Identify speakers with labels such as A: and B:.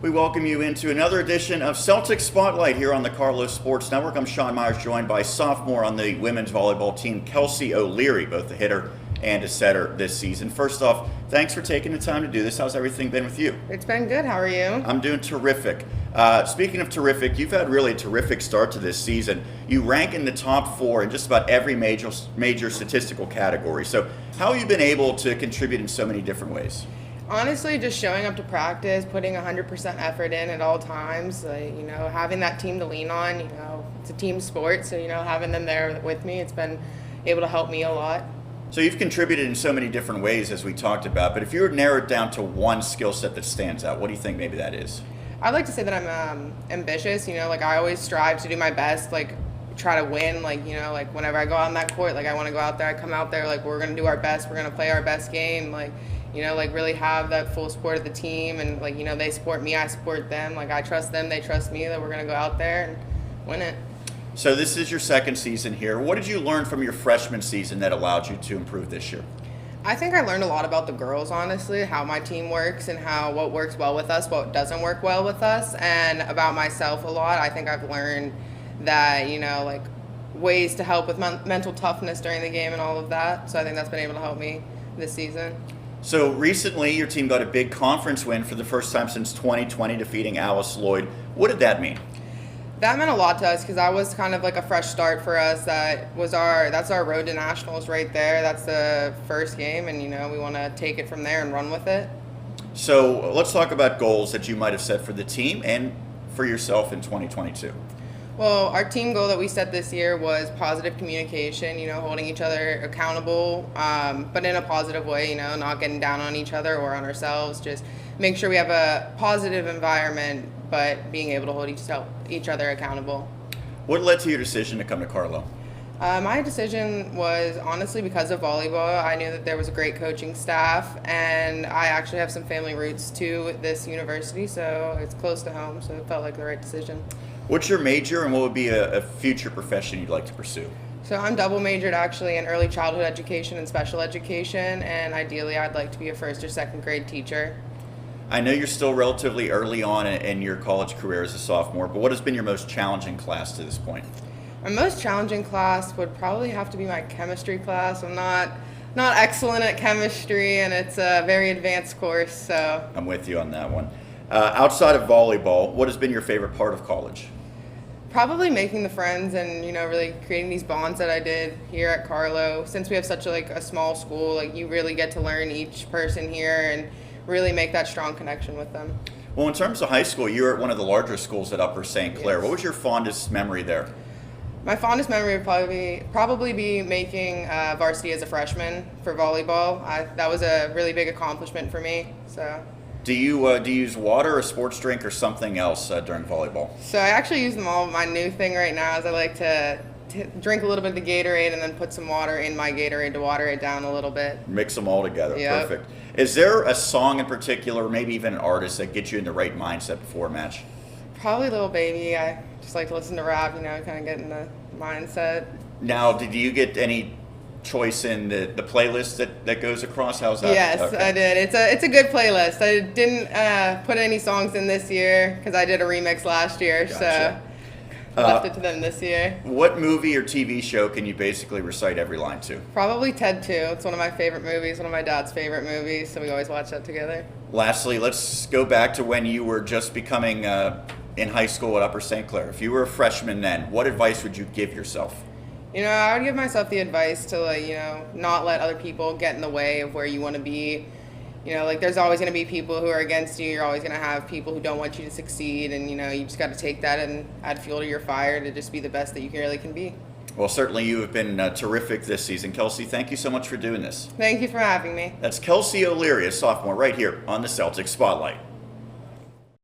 A: We welcome you into another edition of Celtics Spotlight here on the Carlow Sports Network. I'm Sean Meyers, joined by sophomore on the women's volleyball team, Kelsey O'Leary, both a hitter and a setter this season. First off, thanks for taking the time to do this. How's everything been with you?
B: It's been good. How are you?
A: I'm doing terrific. Speaking of terrific, you've had really a terrific start to this season. You rank in the top 4 in just about every major statistical category. So how have you been able to contribute in so many different ways?
B: Honestly, just showing up to practice, putting 100% effort in at all times, having that team to lean on. It's a team sport, so, having them there with me, it's been able to help me a lot.
A: So you've contributed in so many different ways, as we talked about, but if you were to narrow it down to one skill set that stands out, what do you think maybe that is?
B: I'd like to say that I'm ambitious, I always strive to do my best, try to win, whenever I go out on that court, I want to go out there, I come out there, we're going to do our best, we're going to play our best game, really have that full support of the team, and they support me, I support them, I trust them, they trust me, that we're going to go out there and win it.
A: So this is your second season here. What did you learn from your freshman season that allowed you to improve this year?
B: I think I learned a lot about the girls, honestly, how my team works and what works well with us, what doesn't work well with us, and about myself a lot. I think I've learned that, ways to help with mental toughness during the game and all of that. So I think that's been able to help me this season.
A: So recently, your team got a big conference win for the first time since 2020, defeating Alice Lloyd. What did that mean?
B: That meant a lot to us because that was kind of like a fresh start for us. That's our road to nationals right there. That's the first game, and we want to take it from there and run with it.
A: So let's talk about goals that you might have set for the team and for yourself in 2022.
B: Well, our team goal that we set this year was positive communication, holding each other accountable, but in a positive way, not getting down on each other or on ourselves. Just make sure we have a positive environment, but being able to hold each other accountable.
A: What led to your decision to come to Carlow?
B: My decision was honestly because of volleyball. I knew that there was a great coaching staff, and I actually have some family roots to this university, so it's close to home, so it felt like the right decision.
A: What's your major, and what would be a future profession you'd like to pursue?
B: So I'm double majored actually in early childhood education and special education, and ideally I'd like to be a first or second grade teacher.
A: I know you're still relatively early on in your college career as a sophomore, but what has been your most challenging class to this point?
B: My most challenging class would probably have to be my chemistry class. I'm not excellent at chemistry, and it's a very advanced course, so.
A: I'm with you on that one. Outside of volleyball, what has been your favorite part of college?
B: Probably making the friends and, really creating these bonds that I did here at Carlow. Since we have such a small school, you really get to learn each person here and really make that strong connection with them.
A: Well, in terms of high school, you were at one of the larger schools at Upper St. Clair.
B: Yes.
A: What was your fondest memory there?
B: My fondest memory would probably be making varsity as a freshman for volleyball. That was a really big accomplishment for me. So.
A: Do you use water, a sports drink, or something else during volleyball?
B: So I actually use them all. My new thing right now is I like to drink a little bit of the Gatorade and then put some water in my Gatorade to water it down a little bit.
A: Mix them all together.
B: Yep.
A: Perfect. Is there a song in particular, or maybe even an artist, that gets you in the right mindset before a match?
B: Probably Little Baby. I just like to listen to rap, kind of get in the mindset.
A: Now, did you get any choice in the playlist that goes across? How's that?
B: Yes,
A: Okay.
B: I did. It's a good playlist. I didn't put any songs in this year because I did a remix last year,
A: Gotcha.
B: so left it to them this year.
A: What movie or TV show can you basically recite every line to?
B: Probably Ted 2. It's one of my favorite movies, one of my dad's favorite movies, so we always watch that together.
A: Lastly, let's go back to when you were just becoming in high school at Upper St. Clair. If you were a freshman then, what advice would you give yourself?
B: I would give myself the advice to, not let other people get in the way of where you want to be. There's always going to be people who are against you. You're always going to have people who don't want you to succeed. And, you just got to take that and add fuel to your fire to just be the best that you really can be.
A: Well, certainly you have been terrific this season. Kelsey, thank you so much for doing this.
B: Thank you for having me.
A: That's Kelsey O'Leary, a sophomore, right here on the Celtics Spotlight.